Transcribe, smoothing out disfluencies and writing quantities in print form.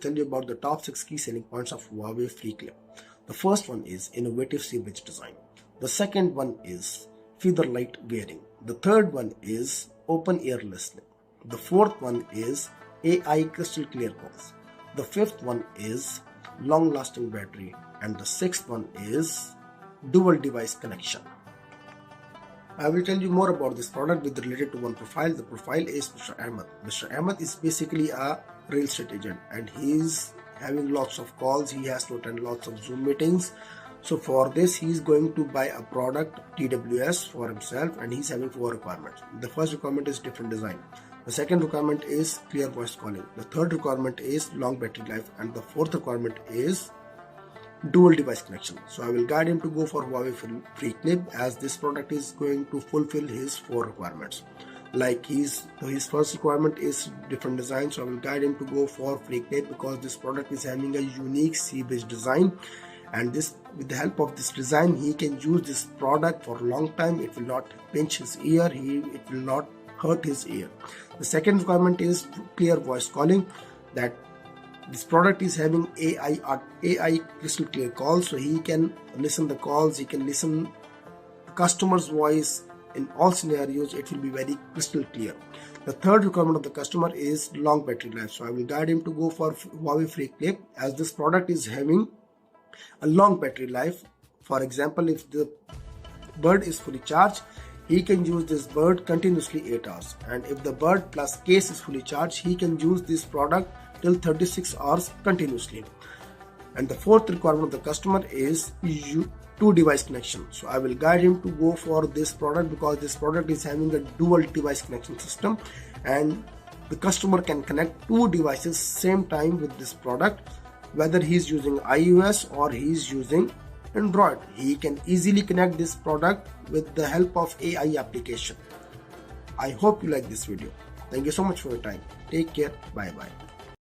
Tell you about the top 6 key selling points of Huawei FreeClip. The first one is innovative C-bridge design. The second one is feather light wearing. The third one is open ear listening. The fourth one is AI crystal clear calls. The fifth one is long lasting battery, and the sixth one is dual device connection. I will tell you more about this product with related to one profile. The profile is Mr. Ahmed. Mr. Ahmed is basically a real estate agent and he's having lots of calls. He has to attend lots of Zoom meetings. So for this, he's going to buy a product TWS for himself, and he's having 4 requirements. The first requirement is different design. The second requirement is clear voice calling. The third requirement is long battery life, and the fourth requirement is dual device connection. So I will guide him to go for Huawei FreeClip, as this product is going to fulfill his 4 requirements. Like his first requirement is different design, so I will guide him to go for FreeClip because this product is having a unique C-bridge design, and this, with the help of this design, he can use this product for a long time. It will not pinch his ear, it will not hurt his ear. The second requirement is clear voice calling, that this product is having AI crystal clear calls, so he can listen the calls, he can listen the customer's voice in all scenarios. It will be very crystal clear. The third requirement of the customer is long battery life, so I will guide him to go for Huawei FreeClip, as this product is having a long battery life. For example, if the bird is fully charged, he can use this bird continuously 8 hours, and if the bird plus case is fully charged, he can use this product till 36 hours continuously. And the fourth requirement of the customer is 2 device connection. So I will guide him to go for this product because this product is having a dual device connection system, and the customer can connect 2 devices same time with this product. Whether he is using iOS or he is using Android, he can easily connect this product with the help of AI application. I hope you like this video. Thank you so much for your time. Take care. Bye bye.